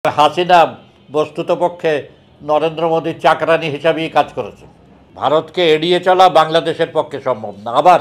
হাসিনা বস্তুতপক্ষে নরেন্দ্র মোদীর চাকরানি হিসাবেই কাজ করেছে। ভারতকে এড়িয়ে চলা বাংলাদেশের পক্ষে সম্ভব না, আবার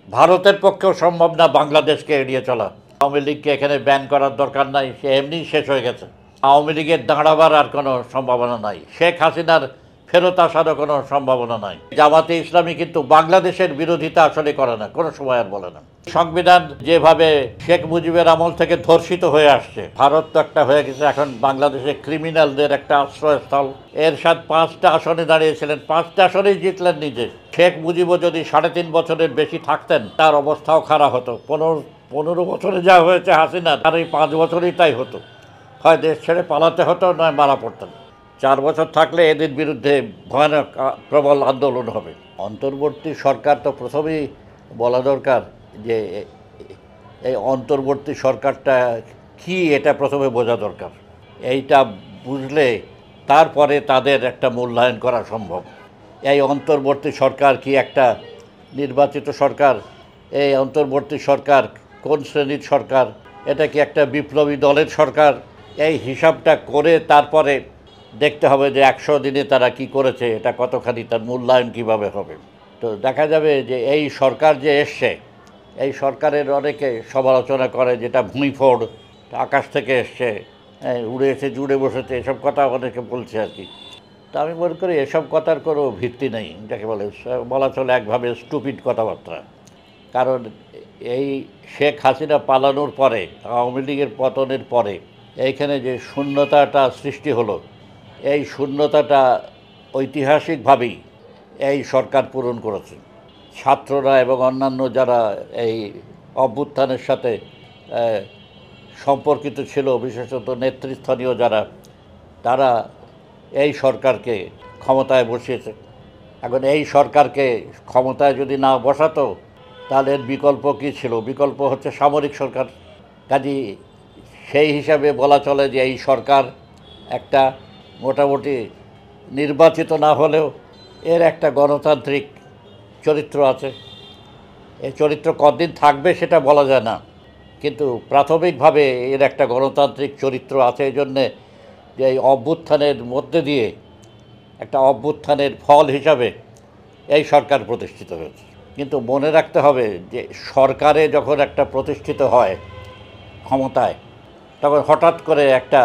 ভারতের পক্ষেও সম্ভব না বাংলাদেশকে এড়িয়ে চলা। আওয়ামী লীগকে এখানে ব্যান করার দরকার নাই, সে এমনি শেষ হয়ে গেছে। আওয়ামী লীগের দাঁড়াবার আর কোনো সম্ভাবনা নাই, শেখ হাসিনার ফেরত আসারও কোনো সম্ভাবনা নাই। জামাতে ইসলামী কিন্তু বাংলাদেশের বিরোধিতা আসলে করে না, কোনো সময় আর বলে না। সংবিধান যেভাবে শেখ মুজিবের আমল থেকে ধর্ষিত হয়ে আসছে, ভারত তো একটা হয়ে গেছে এখন বাংলাদেশে ক্রিমিনালদের একটা আশ্রয়স্থল। এরশাদ 5টা আসনে দাঁড়িয়েছিলেন, 5টা আসনেই জিতলেন নিজে। শেখ মুজিবও যদি 3.5 বছরের বেশি থাকতেন তার অবস্থাও খারাপ হতো। 15 বছরে যা হয়েছে হাসিনা, তার এই 5 বছরেই তাই হতো, হয় দেশ ছেড়ে পালাতে হতো, নয় মারা পড়তেন। 4 বছর থাকলে এদের বিরুদ্ধে ভয়ানক প্রবল আন্দোলন হবে। অন্তর্বর্তী সরকার তো প্রথমেই বলা দরকার যে এই অন্তর্বর্তী সরকারটা কি, এটা প্রথমে বোঝা দরকার। এইটা বুঝলে তারপরে তাদের একটা মূল্যায়ন করা সম্ভব। এই অন্তর্বর্তী সরকার কি একটা নির্বাচিত সরকার? এই অন্তর্বর্তী সরকার কোন শ্রেণীর সরকার? এটা কি একটা বিপ্লবী দলের সরকার? এই হিসাবটা করে তারপরে দেখতে হবে যে 100 দিনে তারা কি করেছে, এটা কতখানি, তার মূল্যায়ন কিভাবে হবে। তো দেখা যাবে যে এই সরকার যে এসছে, এই সরকারের অনেকে সমালোচনা করে যেটা ভূমিফোড়, আকাশ থেকে এসছে, উড়ে এসে জুড়ে বসেছে, এসব কথা অনেকে বলছে আর কি। তা আমি মনে করি এসব কথার কোনো ভিত্তি নেই, যাকে বলা চলে একভাবে স্টুপিড কথাবার্তা। কারণ এই শেখ হাসিনা পালানোর পরে, আওয়ামী লীগের পতনের পরে এইখানে যে শূন্যতাটা সৃষ্টি হলো, এই শূন্যতাটা ঐতিহাসিকভাবেই এই সরকার পূরণ করেছে। ছাত্ররা এবং অন্যান্য যারা এই অভ্যুত্থানের সাথে সম্পর্কিত ছিল, বিশেষত নেতৃস্থানীয় যারা, তারা এই সরকারকে ক্ষমতায় বসিয়েছে। এখন এই সরকারকে ক্ষমতায় যদি না বসাতো তাহলে এর বিকল্প কী ছিল? বিকল্প হচ্ছে সামরিক সরকার। কাজেই সেই হিসাবে বলা চলে যে এই সরকার একটা মোটামুটি নির্বাচিত না হলেও এর একটা গণতান্ত্রিক চরিত্র আছে। এই চরিত্র কতদিন থাকবে সেটা বলা যায় না, কিন্তু প্রাথমিকভাবে এর একটা গণতান্ত্রিক চরিত্র আছে। এই জন্যে যে এই অভ্যুত্থানের মধ্যে দিয়ে একটা অভ্যুত্থানের ফল হিসাবে এই সরকার প্রতিষ্ঠিত হয়েছে। কিন্তু মনে রাখতে হবে যে সরকারে যখন একটা প্রতিষ্ঠিত হয় ক্ষমতায়, তখন হঠাৎ করে একটা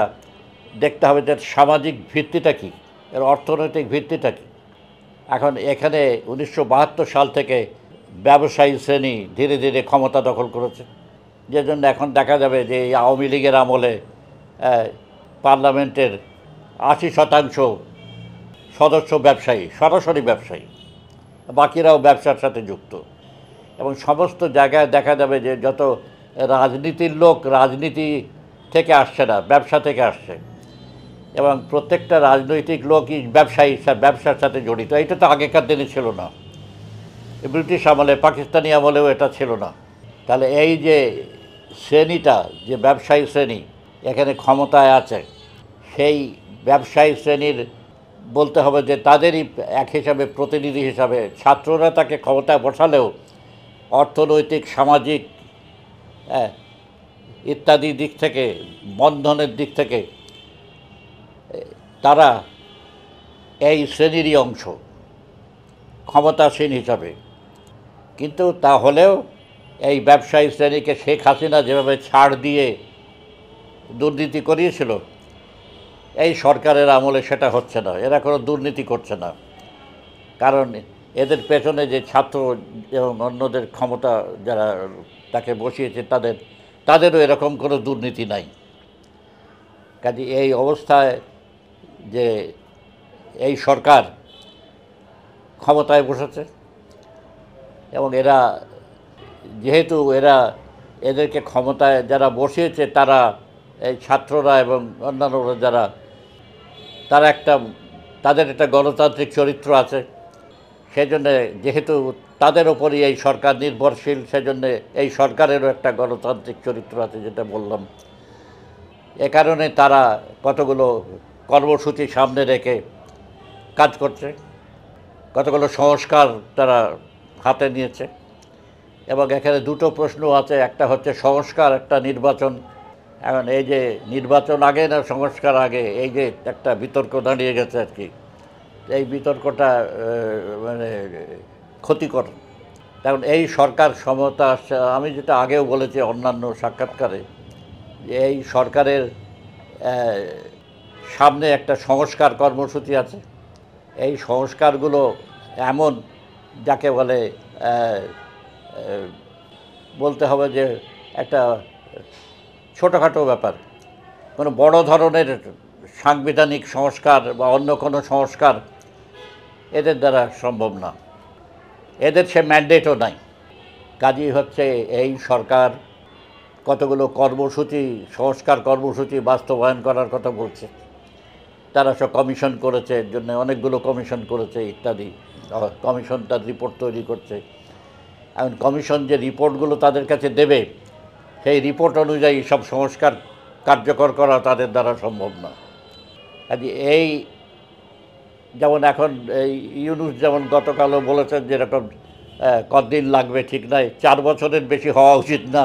দেখতে হবে যে সামাজিক ভিত্তিটা কী, এর অর্থনৈতিক ভিত্তিটা কী। এখন এখানে 1972 সাল থেকে ব্যবসায়ী শ্রেণী ধীরে ধীরে ক্ষমতা দখল করেছে, যে জন্য এখন দেখা যাবে যে এই আওয়ামী লীগের আমলে পার্লামেন্টের 80% সদস্য ব্যবসায়ী, সরাসরি ব্যবসায়ী, বাকিরাও ব্যবসার সাথে যুক্ত। এবং সমস্ত জায়গায় দেখা যাবে যে যত রাজনীতির লোক রাজনীতি থেকে আসছে না, ব্যবসা থেকে আসছে, এবং প্রত্যেকটা রাজনৈতিক লোকই ব্যবসার সাথে জড়িত। এটা তো আগেকার দিনে ছিল না, ব্রিটিশ আমলে, পাকিস্তানি আমলেও এটা ছিল না। তাহলে এই যে শ্রেণীটা, যে ব্যবসায়ী শ্রেণী এখানে ক্ষমতায় আছে, সেই ব্যবসায়ী শ্রেণীর বলতে হবে যে তাদেরই এক হিসাবে প্রতিনিধি হিসাবে ছাত্ররা তাকে ক্ষমতায় বসালেও অর্থনৈতিক, সামাজিক ইত্যাদি দিক থেকে, বন্ধনের দিক থেকে তারা এই শ্রেণীরই অংশ ক্ষমতাসীন হিসাবে। কিন্তু তাহলেও এই ব্যবসায়ী শ্রেণীকে শেখ হাসিনা যেভাবে ছাড় দিয়ে দুর্নীতি করিয়েছিল, এই সরকারের আমলে সেটা হচ্ছে না। এরা কোনো দুর্নীতি করছে না, কারণ এদের পেছনে যে ছাত্র এবং অন্যদের ক্ষমতা যারা তাকে বসিয়েছে তাদেরও এরকম কোনো দুর্নীতি নাই। কাজে এই অবস্থায় যে এই সরকার ক্ষমতায় বসেছে, এবং যেহেতু এদেরকে ক্ষমতায় যারা বসিয়েছে, তারা এই ছাত্ররা এবং অন্যান্যরা যারা, তাদের একটা গণতান্ত্রিক চরিত্র আছে। সেজন্যে যেহেতু তাদের ওপরই এই সরকার নির্ভরশীল, সেজন্যে এই সরকারেরও একটা গণতান্ত্রিক চরিত্র আছে, যেটা বললাম। এ কারণে তারা কতগুলো কর্মসূচি সামনে রেখে কাজ করছে, কতগুলো সংস্কার তারা হাতে নিয়েছে। এবং এখানে দুটো প্রশ্ন আছে, একটা হচ্ছে সংস্কার, একটা নির্বাচন। এখন এই যে নির্বাচন আগে না সংস্কার আগে, এই যে একটা বিতর্ক দাঁড়িয়ে গেছে আর কি, এই বিতর্কটা মানে ক্ষতিকর। কারণ এই সরকার ক্ষমতা আসছে, আমি যেটা আগেও বলেছি অন্যান্য সাক্ষাৎকারে, যে এই সরকারের সামনে একটা সংস্কার কর্মসূচি আছে। এই সংস্কারগুলো এমন, যাকে বলে বলতে হবে যে একটা ছোটোখাটো ব্যাপার, কোনো বড় ধরনের সাংবিধানিক সংস্কার বা অন্য কোনো সংস্কার এদের দ্বারা সম্ভব না, এদের সে ম্যান্ডেটও নাই। কাজেই হচ্ছে এই সরকার কতগুলো কর্মসূচি, সংস্কার কর্মসূচি বাস্তবায়ন করার কথা বলছে। তারা সব কমিশন করেছে, এর জন্য অনেকগুলো কমিশন করেছে ইত্যাদি। কমিশন তার রিপোর্ট তৈরি করছে। এখন কমিশন যে রিপোর্টগুলো তাদের কাছে দেবে, সেই রিপোর্ট অনুযায়ী সব সংস্কার কার্যকর করা তাদের দ্বারা সম্ভব না। কাজে এই যেমন এখন এই ইউনূস যেমন গতকালও বলেছেন যেরকম কতদিন লাগবে ঠিক নাই, 4 বছরের বেশি হওয়া উচিত না।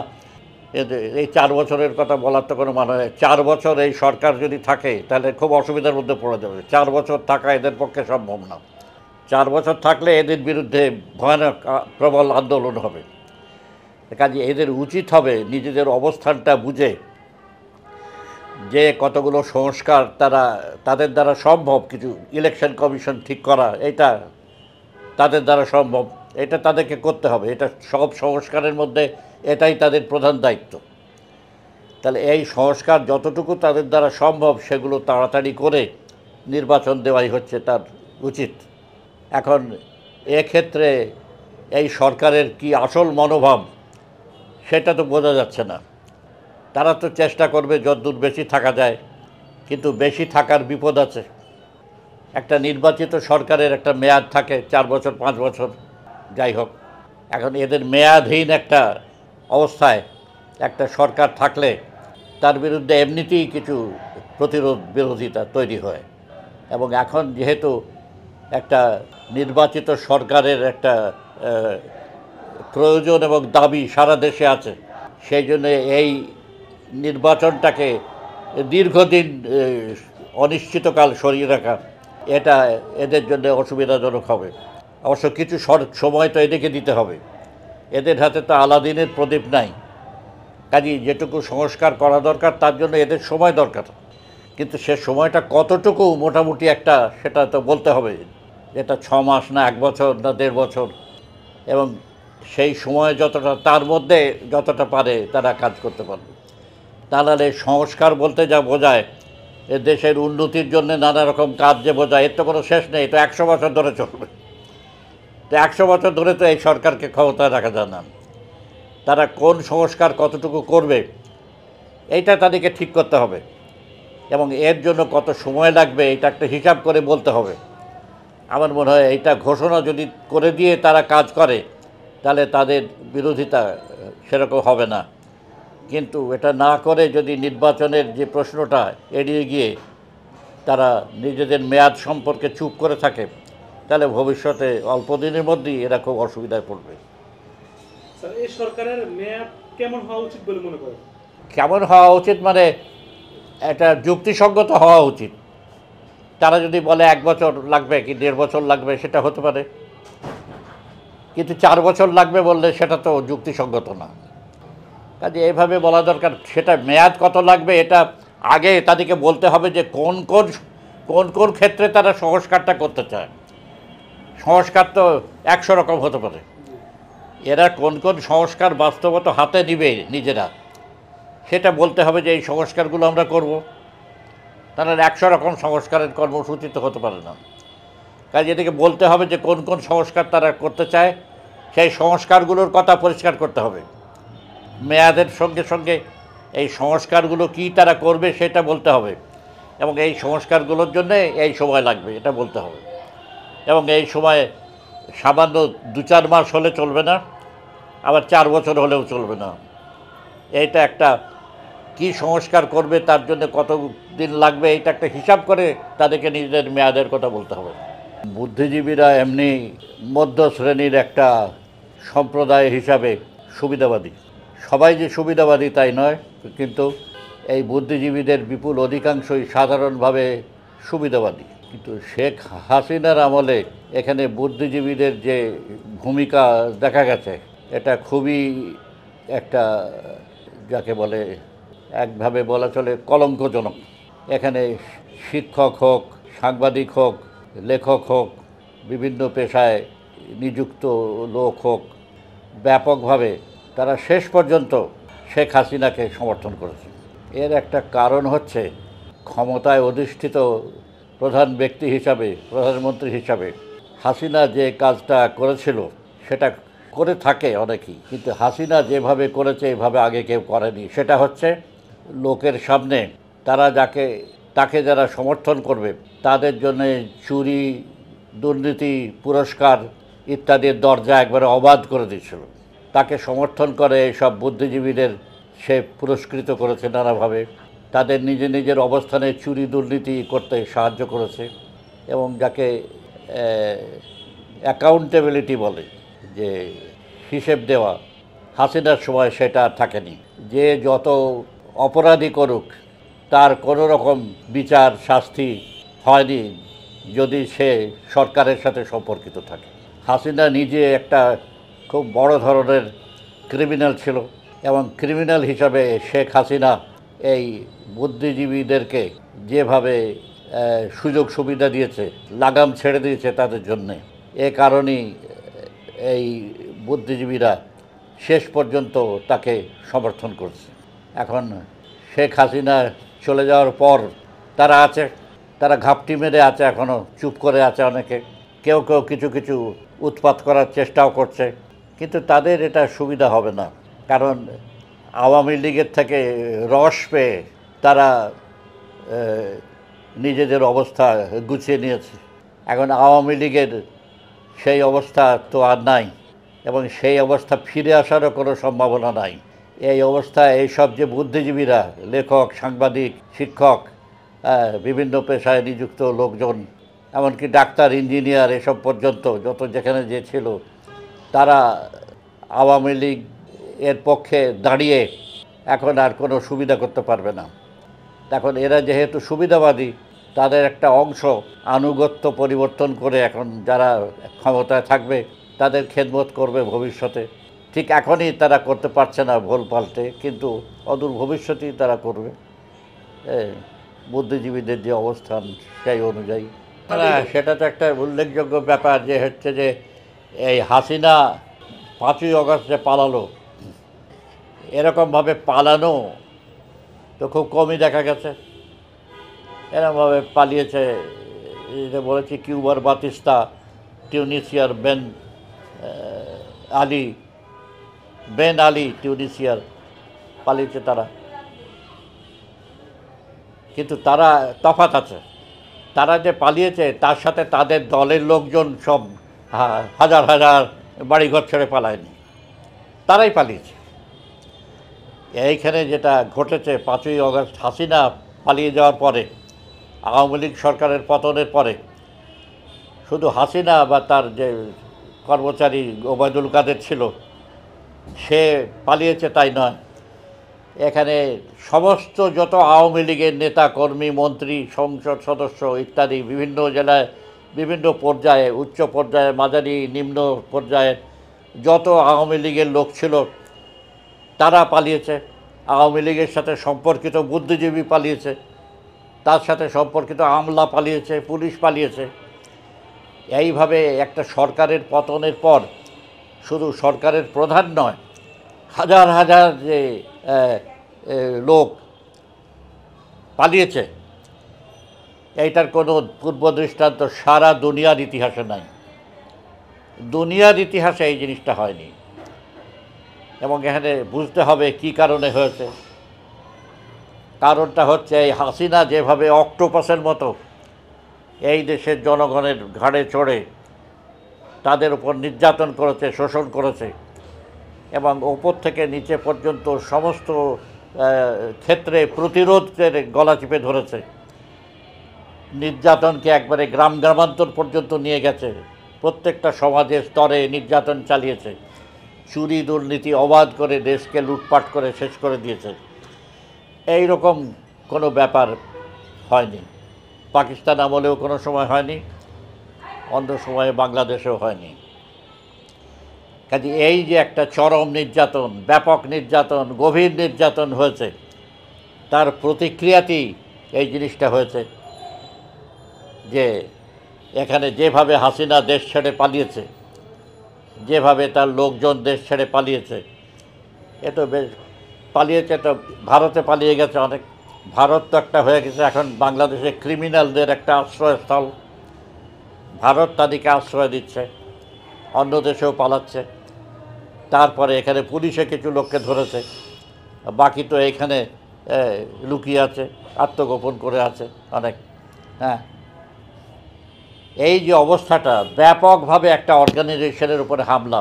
এই 4 বছরের কথা বলার তো কোনো মানে নেই। 4 বছর এই সরকার যদি থাকে তাহলে খুব অসুবিধার মধ্যে পড়ে যাবে। 4 বছর থাকা এদের পক্ষে সম্ভব না। 4 বছর থাকলে এদের বিরুদ্ধে ভয়ানক প্রবল আন্দোলন হবে। কাজে এদের উচিত হবে নিজেদের অবস্থানটা বুঝে যে কতগুলো সংস্কার তাদের দ্বারা সম্ভব, কিছু ইলেকশন কমিশন ঠিক করা, এটা তাদের দ্বারা সম্ভব, এটা তাদেরকে করতে হবে। এটা সব সংস্কারের মধ্যে এটাই তাদের প্রধান দায়িত্ব। তাহলে এই সংস্কার যতটুকু তাদের দ্বারা সম্ভব সেগুলো তাড়াতাড়ি করে নির্বাচন দেওয়াই হচ্ছে তার উচিত। এখন এক্ষেত্রে এই সরকারের কি আসল মনোভাব সেটা তো বোঝা যাচ্ছে না। তারা তো চেষ্টা করবে যতদূর বেশি থাকা যায়, কিন্তু বেশি থাকার বিপদ আছে। একটা নির্বাচিত সরকারের একটা মেয়াদ থাকে 4 বছর 5 বছর, যাই হোক। এখন এদের মেয়াদহীন একটা অবস্থায় একটা সরকার থাকলে তার বিরুদ্ধে এমনিতেই কিছু প্রতিরোধ বিরোধিতা তৈরি হয়। এবং এখন যেহেতু একটা নির্বাচিত সরকারের একটা প্রয়োজন এবং দাবি সারা দেশে আছে, সেই জন্য এই নির্বাচনটাকে দীর্ঘদিন অনিশ্চিতকাল সরিয়ে রাখা, এটা এদের জন্য অসুবিধাজনক হবে। অবশ্য কিছু সময় তো এদেরকে দিতে হবে। এদের হাতে তো আলাদিনের প্রদীপ নাই। কাজেই যেটুকু সংস্কার করা দরকার তার জন্য এদের সময় দরকার, কিন্তু সে সময়টা কতটুকু মোটামুটি একটা সেটা তো বলতে হবে। এটা 6 মাস না 1 বছর না 1.5 বছর, এবং সেই সময় যতটা, তার মধ্যে যতটা পারে তারা কাজ করতে পারবে। তাহলে সংস্কার বলতে যা বোঝায়, এ দেশের উন্নতির জন্য নানা রকম কাজ যে বোঝায়, এর তো কোনো শেষ নেই। তো 100 বছর ধরে চলবে। তো 100 বছর ধরে তো এই সরকারকে ক্ষমতায় রাখা যায় না। তারা কোন সংস্কার কতটুকু করবে এইটা তাদেরকে ঠিক করতে হবে, এবং এর জন্য কত সময় লাগবে এটা একটা হিসাব করে বলতে হবে। আমার মনে হয় এইটা ঘোষণা যদি করে দিয়ে তারা কাজ করে তাহলে তাদের বিরোধিতা সেরকম হবে না। কিন্তু এটা না করে যদি নির্বাচনের যে প্রশ্নটা এড়িয়ে গিয়ে তারা নিজেদের মেয়াদ সম্পর্কে চুপ করে থাকে, তাহলে ভবিষ্যতে অল্প দিনের মধ্যেই এরা খুব অসুবিধায় পড়বে। এই সরকারের মেয়াদ কেমন হওয়া উচিত বলে মনে করেন? কেমন হওয়া উচিত মানে এটা যুক্তিসঙ্গত হওয়া উচিত। তারা যদি বলে 1 বছর লাগবে কি 1.5 বছর লাগবে, সেটা হতে পারে, কিন্তু 4 বছর লাগবে বললে সেটা তো যুক্তিসঙ্গত না। কাজে এইভাবে বলা দরকার। সেটা মেয়াদ কত লাগবে এটা আগে তাদেরকে বলতে হবে যে কোন কোন ক্ষেত্রে তারা সংস্কারটা করতে চায়। সংস্কার তো 100 রকম হতে পারে। এরা কোন সংস্কার বাস্তবত হাতে নিবে নিজেরা, সেটা বলতে হবে যে এই সংস্কারগুলো আমরা করব। তাহলে 100 রকম সংস্কারের কর্মসূচি তো হতে পারে না। কাজে এদিকে বলতে হবে যে কোন সংস্কার তারা করতে চায়, সেই সংস্কারগুলোর কথা পরিষ্কার করতে হবে। মেয়াদের সঙ্গে সঙ্গে এই সংস্কারগুলো কি তারা করবে সেটা বলতে হবে, এবং এই সংস্কারগুলোর জন্য এই সময় লাগবে এটা বলতে হবে। এবং এই সময় সামান্য 2-4 মাস হলে চলবে না, আবার 4 বছর হলেও চলবে না। এইটা একটা কি সংস্কার করবে তার জন্য কত দিন লাগবে এটা একটা হিসাব করে তাদেরকে নিজেদের মেয়াদের কথা বলতে হবে। বুদ্ধিজীবীরা এমনি মধ্য শ্রেণীর একটা সম্প্রদায় হিসাবে সুবিধাবাদী। সবাই যে সুবিধাবাদী তাই নয়, কিন্তু এই বুদ্ধিজীবীদের বিপুল অধিকাংশই সাধারণভাবে সুবিধাবাদী। কিন্তু শেখ হাসিনার আমলে এখানে বুদ্ধিজীবীদের যে ভূমিকা দেখা গেছে এটা খুবই একটা, যাকে বলে একভাবে বলা চলে কলঙ্কজনক। এখানে শিক্ষক হোক, সাংবাদিক হোক, লেখক হোক, বিভিন্ন পেশায় নিযুক্ত লোক হোক, ব্যাপকভাবে তারা শেষ পর্যন্ত শেখ হাসিনাকে সমর্থন করেছে। এর একটা কারণ হচ্ছে ক্ষমতায় অধিষ্ঠিত প্রধান ব্যক্তি হিসাবে, প্রধানমন্ত্রী হিসাবে হাসিনা যে কাজটা করেছিল সেটা করে থাকে অনেকেই, কিন্তু হাসিনা যেভাবে করেছে এভাবে আগে কেউ করেনি। সেটা হচ্ছে লোকের সামনে তাকে যারা সমর্থন করবে তাদের জন্য চুরি, দুর্নীতি, পুরস্কার ইত্যাদির দরজা একবারে অবাধ করে দিয়েছিল। তাকে সমর্থন করে সব বুদ্ধিজীবীদের সে পুরস্কৃত করেছে নানাভাবে, তাদের নিজের অবস্থানে চুরি দুর্নীতি করতে সাহায্য করেছে, এবং যাকে অ্যাকাউন্টেবিলিটি বলে, যে হিসেব দেওয়া, হাসিনার সময় সেটা আর থাকেনি। যে যত অপরাধী করুক তার কোনো রকম বিচার শাস্তি হয়নি যদি সে সরকারের সাথে সম্পর্কিত থাকে। হাসিনা নিজে একটা খুব বড় ধরনের ক্রিমিনাল ছিল, এবং ক্রিমিনাল হিসাবে শেখ হাসিনা এই বুদ্ধিজীবীদেরকে যেভাবে সুযোগ সুবিধা দিয়েছে, লাগাম ছেড়ে দিয়েছে তাদের জন্যে, এ কারণেই এই বুদ্ধিজীবীরা শেষ পর্যন্ত তাকে সমর্থন করছে। এখন শেখ হাসিনা চলে যাওয়ার পর তারা ঘাপটি মেরে আছে, এখনও চুপ করে আছে অনেকে, কেউ কিছু উৎপাত করার চেষ্টাও করছে, কিন্তু তাদের এটা সুবিধা হবে না। কারণ আওয়ামী লীগের থেকে রস পেয়ে তারা নিজেদের অবস্থা গুছিয়ে নিয়েছে। এখন আওয়ামী লীগের সেই অবস্থা তো আর নাই, এবং সেই অবস্থা ফিরে আসারও কোনো সম্ভাবনা নাই। এই অবস্থায় এইসব যে বুদ্ধিজীবীরা, লেখক, সাংবাদিক, শিক্ষক, বিভিন্ন পেশায় নিযুক্ত লোকজন, এমনকি ডাক্তার, ইঞ্জিনিয়ার, এসব পর্যন্ত যত যেখানে যে ছিল, তারা আওয়ামী লীগ এর পক্ষে দাঁড়িয়ে এখন আর কোনো সুবিধা করতে পারবে না। এখন এরা যেহেতু সুবিধাবাদী, তাদের একটা অংশ আনুগত্য পরিবর্তন করে এখন যারা ক্ষমতায় থাকবে তাদের খেদমত করবে ভবিষ্যতে। ঠিক এখনই তারা করতে পারছে না ভুল পাল্টে, কিন্তু অদূর ভবিষ্যতেই তারা করবে। বুদ্ধিজীবীদের যে অবস্থান সেই অনুযায়ী সেটা তো একটা উল্লেখযোগ্য ব্যাপার, যে হচ্ছে যে এই হাসিনা 5ই অগস্ট যে পালালো, এরকমভাবে পালানো তো খুব কমই দেখা গেছে। এরকমভাবে পালিয়েছে, এটা বলেছি কিউবার বাতিস্তা, টিউনিসিয়ার বেন আলী টিউনিসিয়ার পালিয়েছে তারা। কিন্তু তারা তফাৎ আছে, তারা যে পালিয়েছে তার সাথে তাদের দলের লোকজন সব হাজার হাজার বাড়িঘর ছেড়ে পালায়নি, তারাই পালিয়েছে। এইখানে যেটা ঘটেছে 5ই অগস্ট হাসিনা পালিয়ে যাওয়ার পরে, আওয়ামী লীগ সরকারের পতনের পরে, শুধু হাসিনা বা তার যে কর্মচারী ওবায়দুল কাদের ছিল সে পালিয়েছে তাই নয়, এখানে সমস্ত যত আওয়ামী লীগের নেতা, কর্মী, মন্ত্রী, সংসদ সদস্য ইত্যাদি বিভিন্ন জেলায়, বিভিন্ন পর্যায়ে, উচ্চ পর্যায়ে, মাঝারি, নিম্ন পর্যায়ের যত আওয়ামী লীগের লোক ছিল তারা পালিয়েছে। আওয়ামী লীগের সাথে সম্পর্কিত বুদ্ধিজীবী পালিয়েছে, তার সাথে সম্পর্কিত আমলা পালিয়েছে, পুলিশ পালিয়েছে। এইভাবে একটা সরকারের পতনের পর শুধু সরকারের প্রধান নয়, হাজার হাজার যে লোক পালিয়েছে, এইটার কোনো পূর্ব দৃষ্টান্ত সারা দুনিয়ার ইতিহাসে নাই। দুনিয়ার ইতিহাসে এই জিনিসটা হয়নি, এবং এখানে বুঝতে হবে কী কারণে হয়েছে। কারণটা হচ্ছে এই হাসিনা যেভাবে অক্টোপাসের মতো এই দেশের জনগণের ঘাড়ে চড়ে তাদের উপর নির্যাতন করেছে, শোষণ করেছে, এবং ওপর থেকে নিচে পর্যন্ত সমস্ত ক্ষেত্রে প্রতিরোধের গলা চিপে ধরেছে, নির্যাতনকে একবারে গ্রামান্তর পর্যন্ত নিয়ে গেছে, প্রত্যেকটা সমাজের স্তরে নির্যাতন চালিয়েছে, চুরি দুর্নীতি অবাধ করে দেশকে লুটপাট করে শেষ করে দিয়েছে। এই রকম কোনো ব্যাপার হয়নি। পাকিস্তান আমলেও কোনো সময় হয়নি, অন্য সময়ে বাংলাদেশেও হয়নি। কাজে এই যে একটা চরম নির্যাতন, ব্যাপক নির্যাতন, গভীর নির্যাতন হয়েছে, তার প্রতিক্রিয়াতেই এই জিনিসটা হয়েছে যে এখানে যেভাবে হাসিনা দেশ ছেড়ে পালিয়েছে, যেভাবে তার লোকজন দেশ ছেড়ে পালিয়েছে, এ তো বেশ পালিয়েছে, তো ভারতে পালিয়ে গেছে অনেক। ভারত তো একটা হয়ে গেছে এখন বাংলাদেশে ক্রিমিনালদের একটা আশ্রয়স্থল। ভারত তাদেরকে আশ্রয় দিচ্ছে, অন্য দেশেও পালাচ্ছে। তারপরে এখানে পুলিশে কিছু লোককে ধরেছে, বাকি তো এখানে লুকিয়ে আছে, আত্মগোপন করে আছে অনেক। হ্যাঁ, এই যে অবস্থাটা, ব্যাপকভাবে একটা অর্গানাইজেশনের উপরে হামলা,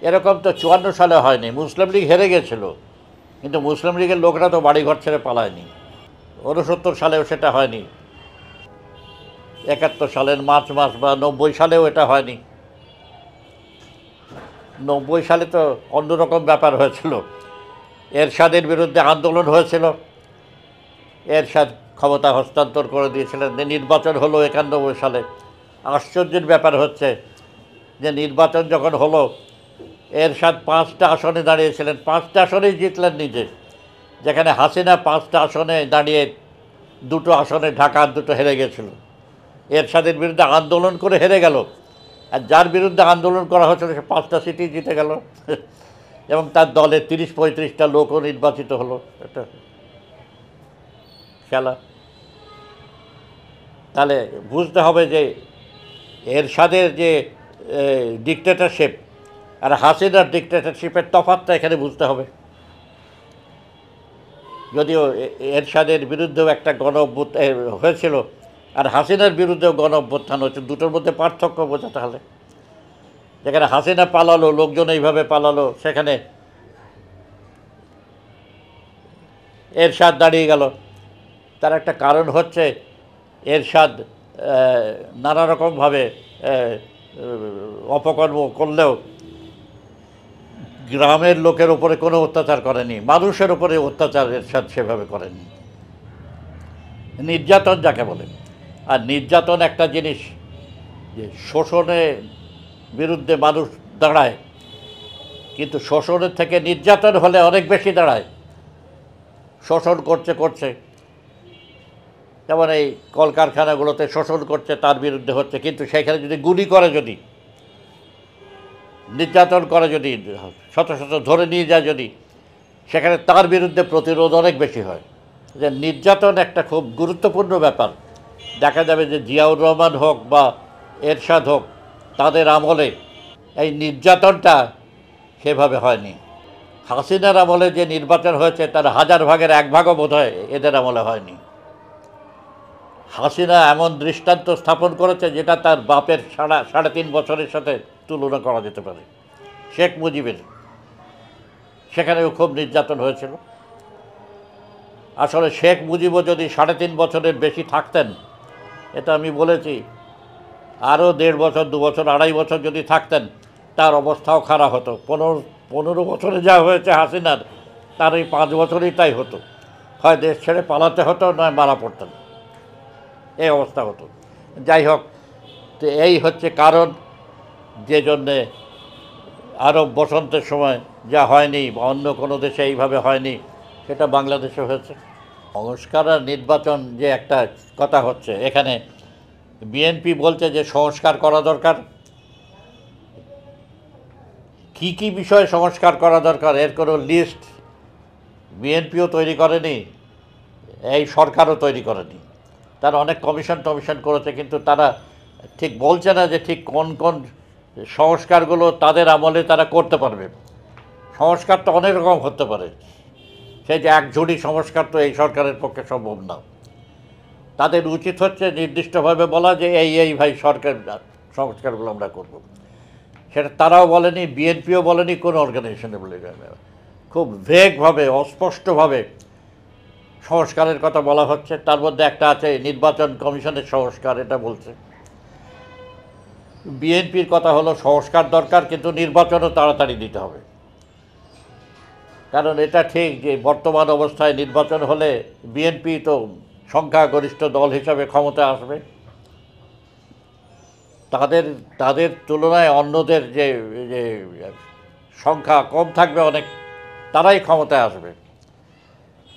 এরকম তো 54 সালে হয়নি। মুসলিম লীগ হেরে গেছিল, কিন্তু মুসলিম লীগের লোকরা তো বাড়িঘর ছেড়ে পালায়নি। 69 সালেও সেটা হয়নি, 71 সালের মার্চ মাস বা 90 সালেও এটা হয়নি। 90 সালে তো অন্যরকম ব্যাপার হয়েছিল, এরশাদের বিরুদ্ধে আন্দোলন হয়েছিল, এরশাদ ক্ষমতা হস্তান্তর করে দিয়েছিলেন, নির্বাচন হলো 91 সালে। আশ্চর্যের ব্যাপার হচ্ছে যে নির্বাচন যখন হলো, এরশাদ 5টা আসনে দাঁড়িয়েছিলেন, 5টা আসনেই জিতলেন নিজে, যেখানে হাসিনা 5টা আসনে দাঁড়িয়ে 2টো আসনে ঢাকা, 2টো হেরে গেছিল। এরশাদের বিরুদ্ধে আন্দোলন করে হেরে গেল, আর যার বিরুদ্ধে আন্দোলন করা হচ্ছিল সে 5টা সিটই জিতে গেল, এবং তার দলে 30-35টা লোকও নির্বাচিত হলো। এটা খেলা। তাহলে বুঝতে হবে যে এরশাদের যে ডিক্টেটরশিপ আর হাসিনার ডিক্টেটরশিপের তফাৎটা এখানে বুঝতে হবে। যদিও এরশাদের বিরুদ্ধেও একটা হয়েছিল, আর হাসিনার বিরুদ্ধেও অভ্যুত্থান হয়েছে, দুটোর মধ্যে পার্থক্য বোঝাতে হবে। যেখানে হাসিনা পালালো, লোকজন এইভাবে পালালো, সেখানে এরশাদ দাঁড়িয়ে গেল। তার একটা কারণ হচ্ছে এরশাদ নানা রকমভাবে অপকর্ম করলেও গ্রামের লোকের উপরে কোনো অত্যাচার করেনি, মানুষের উপরে অত্যাচার এরশাদ সেভাবে করেনি। নির্যাতন যাকে বলে, আর নির্যাতন একটা জিনিস যে শোষণের বিরুদ্ধে মানুষ দাঁড়ায়, কিন্তু শোষণের থেকে নির্যাতন হলে অনেক বেশি দাঁড়ায়। শোষণ করছে, যেমন এই কলকারখানাগুলোতে শোষণ করছে, তার বিরুদ্ধে হচ্ছে, কিন্তু সেখানে যদি গুলি করে, যদি নির্যাতন করে, যদি শত শত ধরে নিয়ে যায়, যদি সেখানে তার বিরুদ্ধে প্রতিরোধ অনেক বেশি হয়। যে নির্যাতন একটা খুব গুরুত্বপূর্ণ ব্যাপার। দেখা যাবে যে জিয়াউর রহমান হোক বা এরশাদ হোক, তাদের আমলে এই নির্যাতনটা সেভাবে হয়নি। হাসিনার আমলে যে নির্বাচন হয়েছে তার 1000 ভাগের 1 ভাগও বোধ হয় এদের আমলে হয়নি। হাসিনা এমন দৃষ্টান্ত স্থাপন করেছে যেটা তার বাপের 3.5 বছরের সাথে তুলনা করা যেতে পারে। শেখ মুজিবের সেখানেও খুব নির্যাতন হয়েছিল। আসলে শেখ মুজিবও যদি 3.5 বছরের বেশি থাকতেন, এটা আমি বলেছি, আরও 1.5 বছর, 2 বছর, 2.5 বছর যদি থাকতেন, তার অবস্থাও খারাপ হতো। 15 বছরে যা হয়েছে হাসিনার, তার এই 5 বছরেই তাই হতো। হয় দেশ ছেড়ে পালাতে হতো, নয় মারা পড়তেন, এই অবস্থা হতো। যাই হোক, তো এই হচ্ছে কারণ যে জন্যে আরব বসন্তের সময় যা হয়নি বা অন্য কোনো দেশে এইভাবে হয়নি, সেটা বাংলাদেশে হয়েছে। সংস্কার আর নির্বাচন যে একটা কথা হচ্ছে, এখানে বিএনপি বলছে যে সংস্কার করা দরকার। কি কি বিষয়ে সংস্কার করা দরকার এর কোনো লিস্ট বিএনপিও তৈরি করেনি, এই সরকারও তৈরি করেনি। তারা অনেক কমিশন করেছে, কিন্তু তারা ঠিক বলছে না যে ঠিক কোন কোন সংস্কারগুলো তাদের আমলে তারা করতে পারবে। সংস্কার তো অনেক রকম হতে পারে, সেই যে একঝুড়ি সংস্কার তো এই সরকারের পক্ষে সম্ভব না। তাদের উচিত হচ্ছে নির্দিষ্টভাবে বলা যে এই ভাই সরকার সংস্কারগুলো আমরা করব। সেটা তারাও বলেনি, বিএনপিও বলেনি, কোনো অর্গানাইজেশনে বলে খুব ভেগভাবে, অস্পষ্টভাবে সংস্কারের কথা বলা হচ্ছে। তার মধ্যে একটা আছে নির্বাচন কমিশনের সংস্কার, এটা বলছে। বিএনপির কথা হলো সংস্কার দরকার, কিন্তু নির্বাচনও তাড়াতাড়ি দিতে হবে। কারণ এটা ঠিক যে বর্তমান অবস্থায় নির্বাচন হলে বিএনপি তো সংখ্যাগরিষ্ঠ দল হিসাবে ক্ষমতায় আসবে, তাদের তাদের তুলনায় অন্যদের যে যে সংখ্যা কম থাকবে অনেক, তারাই ক্ষমতায় আসবে।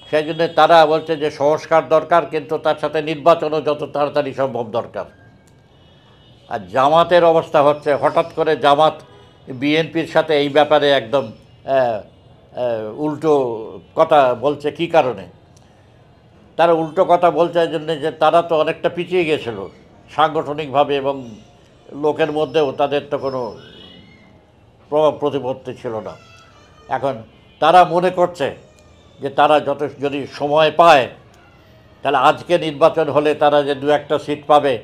সেই জন্য তারা বলছে যে সংস্কার দরকার, কিন্তু তার সাথে নির্বাচনও যত তাড়াতাড়ি সম্ভব দরকার। আর জামাতের অবস্থা হচ্ছে, হঠাৎ করে জামাত বিএনপির সাথে এই ব্যাপারে একদম উল্টো কথা বলছে। কী কারণে তারা উল্টো কথা বলছে? এই জন্যে যে তারা তো অনেকটা পিছিয়ে গেছিল সাংগঠনিকভাবে, এবং লোকের মধ্যেও তাদের তো কোনো প্রভাব প্রতিপত্তি ছিল না। এখন তারা মনে করছে যে তারা যদি সময় পায়, তাহলে আজকে নির্বাচন হলে তারা যে দু একটা সিট পাবে,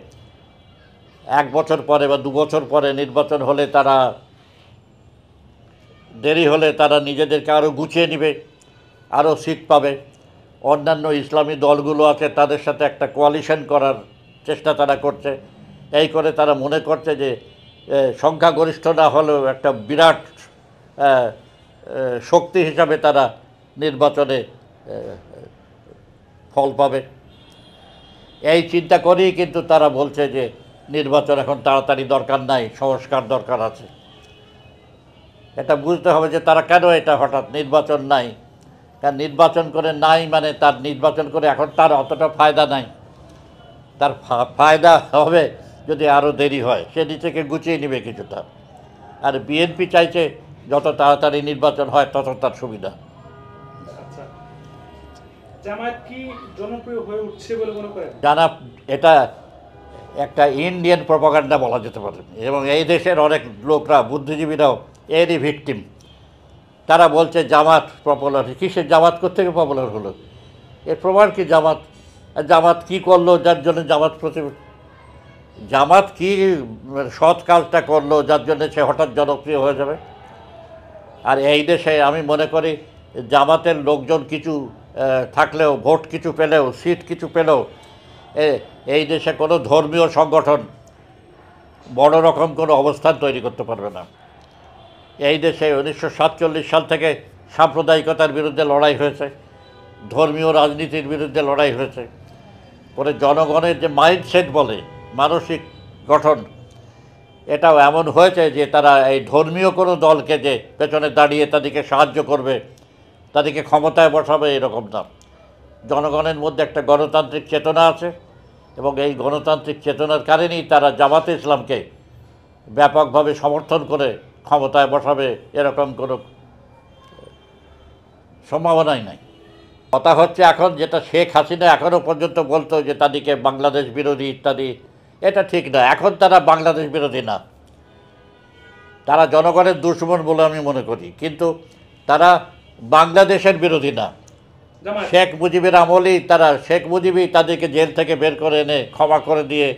1 বছর পরে বা 2 বছর পরে নির্বাচন হলে তারা দেরি হলে তারা নিজেদেরকে আরও গুছিয়ে নেবে, আরও সিট পাবে। অন্যান্য ইসলামী দলগুলো আছে, তাদের সাথে একটা কোয়ালিশন করার চেষ্টা তারা করছে। এই করে তারা মনে করছে যে সংখ্যাগরিষ্ঠ না হলেও একটা বিরাট শক্তি হিসাবে তারা নির্বাচনে ফল পাবে। এই চিন্তা করেই কিন্তু তারা বলছে যে নির্বাচন এখন তাড়াতাড়ি দরকার নাই, সংস্কার দরকার আছে। এটা বুঝতে হবে যে তারা কেন এটা হঠাৎ নির্বাচন নাই। কারণ নির্বাচন করে নাই মানে তার নির্বাচন করে এখন তার অতটা ফায়দা নাই। তার ফায়দা হবে যদি আরও দেরি হয়, সে নিজেকে গুছিয়ে নেবে কিছুটা। আর বিএনপি চাইছে যত তাড়াতাড়ি নির্বাচন হয় তত তার সুবিধা। আচ্ছা, জামায়াত কি জনপ্রিয় হয়ে উঠছে বলে মনে করেন? এটা একটা ইন্ডিয়ান প্রপাগান্ডা বলা যেতে পারে, এবং এই দেশের অনেক লোকরা, বুদ্ধিজীবীরাও এরই ভিকটিম। তারা বলছে জামাত পপুলার। কিসের জামাত কোত্থেকে পপুলার হলো? এর প্রমাণ কি? জামাত কি করলো যার জন্য জামাত কি সৎ কাজটা করলো যার জন্য সে হঠাৎ জনপ্রিয় হয়ে যাবে? আর এই দেশে আমি মনে করি জামাতের লোকজন কিছু থাকলেও, ভোট কিছু পেলেও, সিট কিছু পেলেও, এই দেশে কোনো ধর্মীয় সংগঠন বড় রকম কোনো অবস্থান তৈরি করতে পারবে না। এই দেশে 1947 সাল থেকে সাম্প্রদায়িকতার বিরুদ্ধে লড়াই হয়েছে, ধর্মীয় রাজনীতির বিরুদ্ধে লড়াই হয়েছে। পরে জনগণের যে মাইন্ডসেট বলে, মানসিক গঠন, এটাও এমন হয়েছে যে তারা এই ধর্মীয় কোনো দলকে যে পেছনে দাঁড়িয়ে তাদেরকে সাহায্য করবে, তাদেরকে ক্ষমতায় বসাবে, এরকম না। জনগণের মধ্যে একটা গণতান্ত্রিক চেতনা আছে, এবং এই গণতান্ত্রিক চেতনার কারণেই তারা জামাতে ইসলামকে ব্যাপকভাবে সমর্থন করে ক্ষমতায় বসাবে, এরকম কোনো সম্ভাবনাই নাই। কথা হচ্ছে এখন যেটা শেখ হাসিনা এখনও পর্যন্ত বলতো যে তাদেরকে বাংলাদেশ বিরোধী ইত্যাদি, এটা ঠিক না। এখন তারা বাংলাদেশ বিরোধী না, তারা জনগণের দুশমন বলে আমি মনে করি, কিন্তু তারা বাংলাদেশের বিরোধী না। শেখ মুজিবের আমলেই শেখ মুজিবই তাদেরকে জেল থেকে বের করে এনে ক্ষমা করে দিয়ে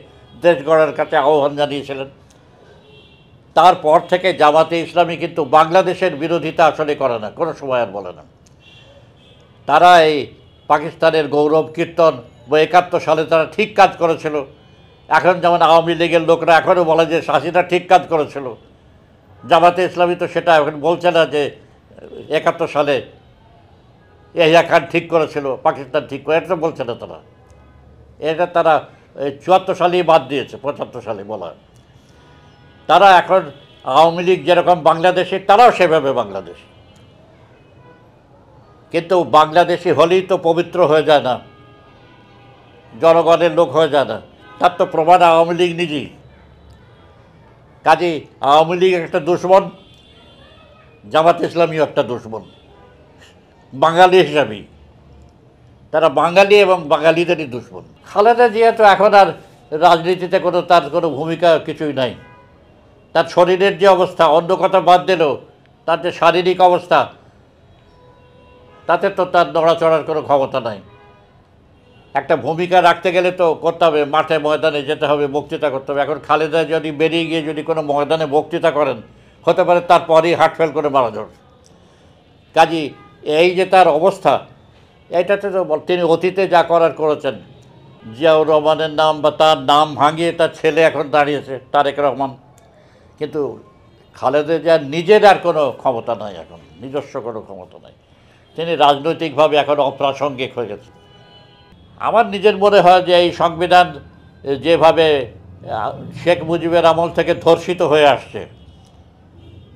দেশ গড়ার কাছে আহ্বান জানিয়েছিলেন। তারপর থেকে জামাতে ইসলামী কিন্তু বাংলাদেশের বিরোধিতা আসলে করে না, কোনো সময় আর বলে না। তারা এই পাকিস্তানের গৌরব কীর্তন বা 71 সালে তারা ঠিক কাজ করেছিল। এখন যেমন আওয়ামী লীগের লোকরা এখনও বলে যে হাসিনা ঠিক কাজ করেছিল, জামাতে ইসলামী তো সেটা এখন বলছে না যে 71 সালে ইয়াহিয়া খান ঠিক করেছিল, পাকিস্তান ঠিক করে, এটা তো বলছে না তারা। এটা তারা 74 সালেই বাদ দিয়েছে, 75 সালে বলা। তারা এখন আওয়ামী লীগ যেরকম বাংলাদেশে, তারাও সেভাবে বাংলাদেশি। কিন্তু বাংলাদেশি হলেই তো পবিত্র হয়ে যায় না, জনগণের লোক হয়ে যায় না। তার তো প্রমাণ আওয়ামী লীগ নিজেই। কাজেই আওয়ামী লীগ একটা দুশমন, জামাত ইসলামীও একটা দুশমন বাঙালি হিসাবেই। তারা বাঙালি এবং বাঙালিদেরই দুশমন। খালেদা জিয়া তো এখন আর রাজনীতিতে তার কোনো ভূমিকা কিছুই নাই। তার শরীরের যে অবস্থা, অন্য কথা বাদ দিলেও তার যে শারীরিক অবস্থা, তাতে তো তার নড়াচড়ার কোনো ক্ষমতা নাই। একটা ভূমিকা রাখতে গেলে তো করতে হবে, মাঠে ময়দানে যেতে হবে, বক্তৃতা করতে হবে। এখন খালেদা যদি বেরিয়ে গিয়ে যদি কোনো ময়দানে বক্তৃতা করেন, হতে পারে তারপরেই হার্ট ফেল করে মারা যাবে। কাজী এই যে তার অবস্থা, এইটাতে তো তিনি অতীতে যা করার করেছেন। জিয়াউর রহমানের নাম বা তার নাম ভাঙিয়ে তার ছেলে এখন দাঁড়িয়েছে, তারেক রহমান। কিন্তু খালেদা জিয়ার নিজের আর কোনো ক্ষমতা নাই, এখন নিজস্ব কোনো ক্ষমতা নাই। তিনি রাজনৈতিকভাবে এখন অপ্রাসঙ্গিক হয়ে গেছেন। আমার নিজের মনে হয় যে এই সংবিধান যেভাবে শেখ মুজিবের আমল থেকে ধর্ষিত হয়ে আসছে,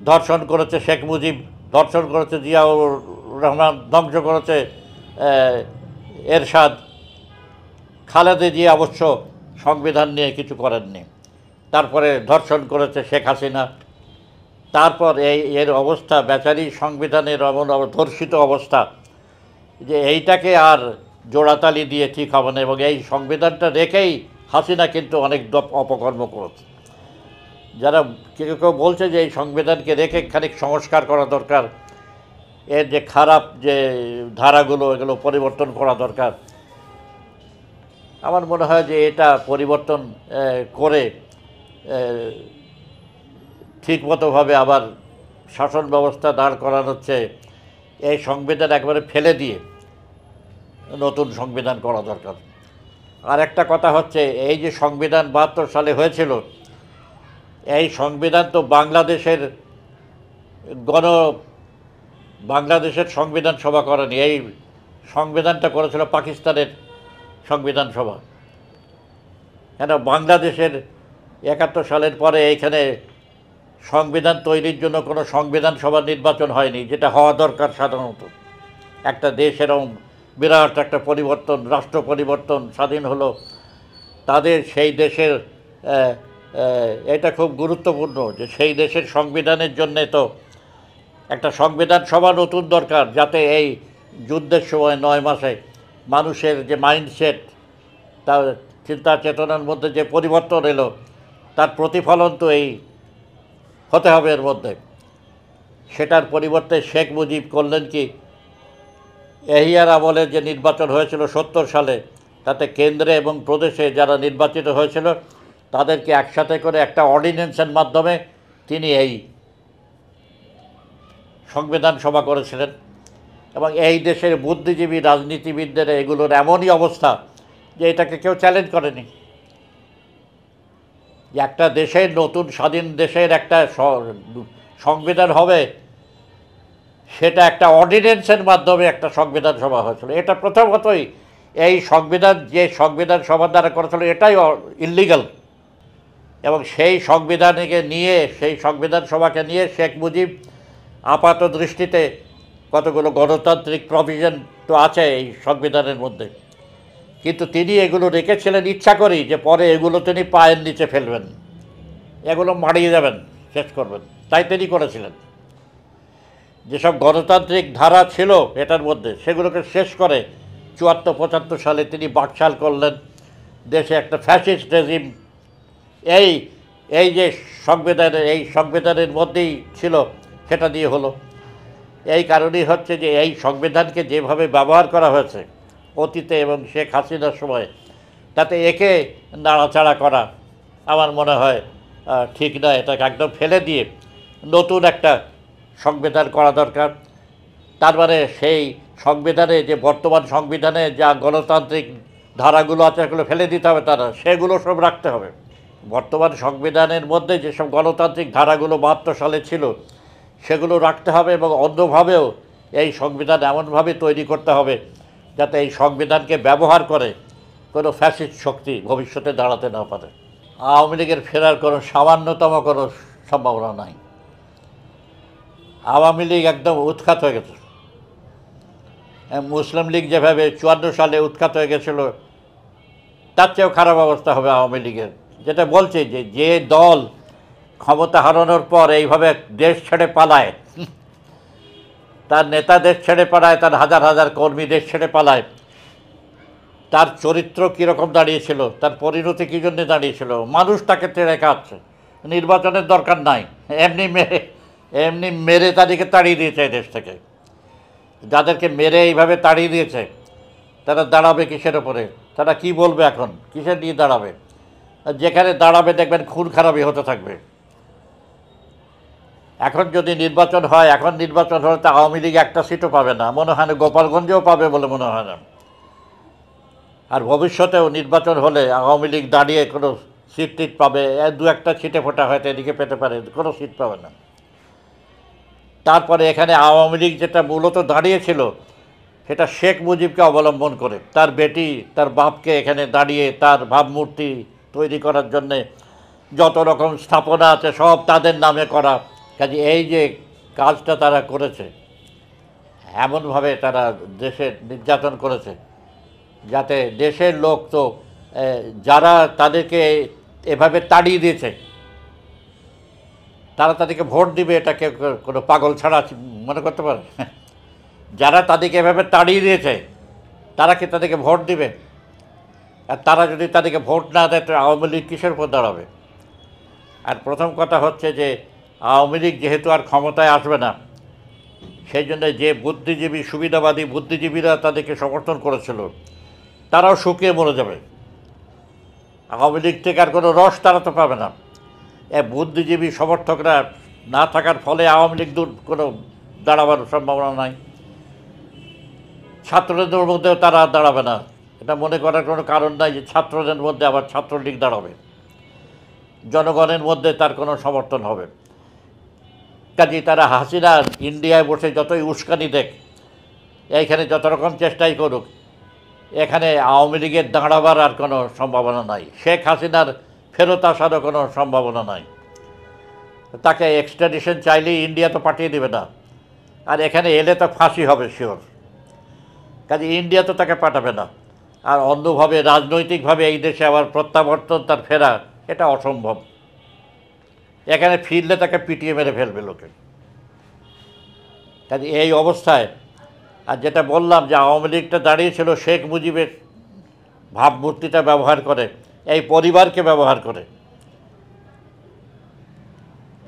ধর্ষণ করেছে শেখ মুজিব, ধর্ষণ করেছে জিয়াউর রহমান, ধ্বংস করেছে এরশাদ, খালেদা জিয়া অবশ্য সংবিধান নিয়ে কিছু করেননি, তারপরে ধর্ষণ করেছে শেখ হাসিনা, তারপর এর অবস্থা বেচারি সংবিধানের এমন ধর্ষিত অবস্থা যে এইটাকে আর জোড়াতালি দিয়ে ঠিক হবে না। এবং এই সংবিধানটা রেখেই হাসিনা কিন্তু অনেক অপকর্ম করেছে। যারা কেউ কেউ বলছে যে এই সংবিধানকে রেখে খানিক সংস্কার করা দরকার, এর যে খারাপ যে ধারাগুলো এগুলো পরিবর্তন করা দরকার, আমার মনে হয় যে এটা পরিবর্তন করে ঠিকমতোভাবে আবার শাসন ব্যবস্থা দাঁড় করানো হচ্ছে, এই সংবিধান একবারে ফেলে দিয়ে নতুন সংবিধান করা দরকার। আর একটা কথা হচ্ছে, এই যে সংবিধান ৭২ সালে হয়েছিল, এই সংবিধান তো বাংলাদেশের সংবিধান সভা করেনি, এই সংবিধানটা করেছিল পাকিস্তানের সংবিধান সভা। কেন বাংলাদেশের ৭১ সালের পরে এইখানে সংবিধান তৈরির জন্য কোনো সংবিধান সভা নির্বাচন হয়নি, যেটা হওয়া দরকার। সাধারণত একটা দেশ এরকম বিরাট একটা পরিবর্তন, রাষ্ট্র পরিবর্তন স্বাধীন হলো, তাদের সেই দেশের এটা খুব গুরুত্বপূর্ণ যে সেই দেশের সংবিধানের জন্যে তো একটা সংবিধান সভা নতুন দরকার, যাতে এই যুদ্ধের সময় ৯ মাসে মানুষের যে মাইন্ডসেট, তার চিন্তা চেতনার মধ্যে যে পরিবর্তন এলো, তার প্রতিফলন তো এই হতে হবে এর মধ্যে। সেটার পরিবর্তে শেখ মুজিব করলেন কি, এহিয়ার আমলে যে নির্বাচন হয়েছিল ৭০ সালে, তাতে কেন্দ্রে এবং প্রদেশে যারা নির্বাচিত হয়েছিল তাদেরকে একসাথে করে একটা অর্ডিন্যান্সের মাধ্যমে তিনি এই সংবিধান সভা করেছিলেন। এবং এই দেশের বুদ্ধিজীবী রাজনীতিবিদদের এগুলোর এমনই অবস্থা যে এটাকে কেউ চ্যালেঞ্জ করেনি। যে একটা দেশের, নতুন স্বাধীন দেশের একটা সংবিধান হবে, সেটা একটা অর্ডিন্যান্সের মাধ্যমে একটা সংবিধান সভা হয়েছিল। এটা প্রথমতই এই সংবিধান যে সংবিধান সভা দ্বারা করেছিল এটাই ইললিগাল। এবং সেই সংবিধানকে নিয়ে, সেই সংবিধান সভাকে নিয়ে শেখ মুজিব আপাত দৃষ্টিতে কতগুলো গণতান্ত্রিক প্রভিশন তো আছে এই সংবিধানের মধ্যে, কিন্তু তিনি এগুলো রেখেছিলেন ইচ্ছা করেই, যে পরে এগুলো তিনি পায়ের নিচে ফেলবেন, এগুলো মারিয়ে যাবেন, শেষ করবেন। তাই তিনি করেছিলেন। যেসব গণতান্ত্রিক ধারা ছিল এটার মধ্যে, সেগুলোকে শেষ করে ৭৪-৭৫ সালে তিনি বাকশাল করলেন, দেশে একটা ফ্যাসিস্ট রেজিম এই যে সংবিধানের মধ্যেই ছিল সেটা দিয়ে হলো। এই কারণেই হচ্ছে যে এই সংবিধানকে যেভাবে ব্যবহার করা হয়েছে অতীতে এবং শেখ হাসিনার সময়, তাতে একে নাড়াচাড়া করা আমার মনে হয় ঠিক না। এটাকে একদম ফেলে দিয়ে নতুন একটা সংবিধান করা দরকার। তার মানে সেই সংবিধানে, যে বর্তমান সংবিধানে যা গণতান্ত্রিক ধারাগুলো আছে সেগুলো ফেলে দিতে হবে, সেগুলো সব রাখতে হবে। বর্তমান সংবিধানের মধ্যে যেসব গণতান্ত্রিক ধারাগুলো ৭২ সালে ছিল সেগুলো রাখতে হবে, এবং অন্যভাবেও এই সংবিধান এমনভাবে তৈরি করতে হবে যাতে এই সংবিধানকে ব্যবহার করে কোনো ফ্যাসিস্ট শক্তি ভবিষ্যতে দাঁড়াতে না পারে। আওয়ামী লীগের ফেরার কোনো সামান্যতম কোনো সম্ভাবনা নাই। আওয়ামী লীগ একদম উৎখাত হয়ে গেছে। মুসলিম লীগ যেভাবে ৫৪ সালে উৎখাত হয়ে গেছিল, তার চেয়েও খারাপ অবস্থা হবে আওয়ামী লীগের। যেটা বলছে যে দল ক্ষমতা হারানোর পর এইভাবে দেশ ছেড়ে পালায়, তার নেতা দেশ ছেড়ে পালায়, তার হাজার হাজার কর্মী দেশ ছেড়ে পালায়, তার চরিত্র কীরকম দাঁড়িয়েছিল, তার পরিণতি কী জন্যে দাঁড়িয়েছিল। মানুষ তাকে তেড়ে খাচ্ছে, নির্বাচনের দরকার নাই, এমনি মেরে তাদেরকে তাড়িয়ে দিয়েছে এই দেশ থেকে। যাদেরকে মেরে এইভাবে তাড়িয়ে দিয়েছে তারা দাঁড়াবে কিসের ওপরে? তারা কি বলবে এখন? কিসের নিয়ে দাঁড়াবে? যেখানে দাঁড়াবে দেখবেন খুন খারাপই হতে থাকবে। এখন যদি নির্বাচন হয়, এখন নির্বাচন হলে তা আওয়ামী লীগ একটা সিটও পাবে না, মনে হয় না গোপালগঞ্জেও পাবে বলে মনে হয় না। আর ভবিষ্যতেও নির্বাচন হলে আওয়ামী লীগ দাঁড়িয়ে কোনো সিট টিট পাবে, দু একটা ছিটে ফোটা হয়তো এদিকে পেতে পারে, কোনো সিট পাবে না। তারপরে এখানে আওয়ামী লীগ যেটা মূলত দাঁড়িয়েছিল সেটা শেখ মুজিবকে অবলম্বন করে, তার বেটি তার বাপকে এখানে দাঁড়িয়ে তার ভাবমূর্তি তৈরি করার জন্যে যত রকম স্থাপনা আছে সব তাদের নামে করা। কাজে এই যে কাজটা তারা করেছে, এমনভাবে তারা দেশের নির্যাতন করেছে যাতে দেশের লোক তো যারা তাদেরকে এভাবে তাড়িয়ে দিয়েছে তারা তাদেরকে ভোট দিবে, এটাকে কোনো পাগল ছাড়া মনে করতে পারে? যারা তাদেরকে এভাবে তাড়িয়ে দিয়েছে তারা কি তাদেরকে ভোট দিবে? আর তারা যদি তাদেরকে ভোট না দেয় তো আওয়ামী লীগ কিসের উপর দাঁড়াবে? আর প্রথম কথা হচ্ছে যে আওয়ামী লীগ যেহেতু আর ক্ষমতায় আসবে না, সেই জন্য যে বুদ্ধিজীবী সুবিধাবাদী বুদ্ধিজীবীরা তাদেরকে সমর্থন করেছিল তারাও শুকিয়ে মরে যাবে। আওয়ামী লীগ থেকে আর কোনো রস তারা তো পাবে না। বুদ্ধিজীবী সমর্থকরা না থাকার ফলে আওয়ামী লীগ কোনো দাঁড়াবার সম্ভাবনা নাই। ছাত্রদের মধ্যেও তারা দাঁড়াবে না, এটা মনে করার কোনো কারণ নাই যে ছাত্রদের মধ্যে আবার ছাত্রলীগ দাঁড়াবে। জনগণের মধ্যে তার কোনো সমর্থন হবে। কাজেই তারা হাসিনা ইন্ডিয়ায় বসে যতই উস্কানি দেখ, এইখানে যত রকম চেষ্টাই করুক, এখানে আওয়ামী লীগের দাঁড়াবার আর কোনো সম্ভাবনা নাই। শেখ হাসিনার ফেরত আসারও কোনো সম্ভাবনা নাই। তাকে এক্সট্রাডিশন চাইলেই ইন্ডিয়া তো পাঠিয়ে দেবে না, আর এখানে এলে তো ফাঁসি হবে শিওর। কাজে ইন্ডিয়া তো তাকে পাঠাবে না। আর অন্যভাবে রাজনৈতিকভাবে এই দেশে আবার প্রত্যাবর্তন তার ফেরা, এটা অসম্ভব। এখানে ফিরলে তাকে পিটিয়ে মেরে ফেলবে লোকে। কাজে এই অবস্থায়, আর যেটা বললাম যে আওয়ামী লীগটা দাঁড়িয়েছিল শেখ মুজিবের ভাবমূর্তিটা ব্যবহার করে, এই পরিবারকে ব্যবহার করে।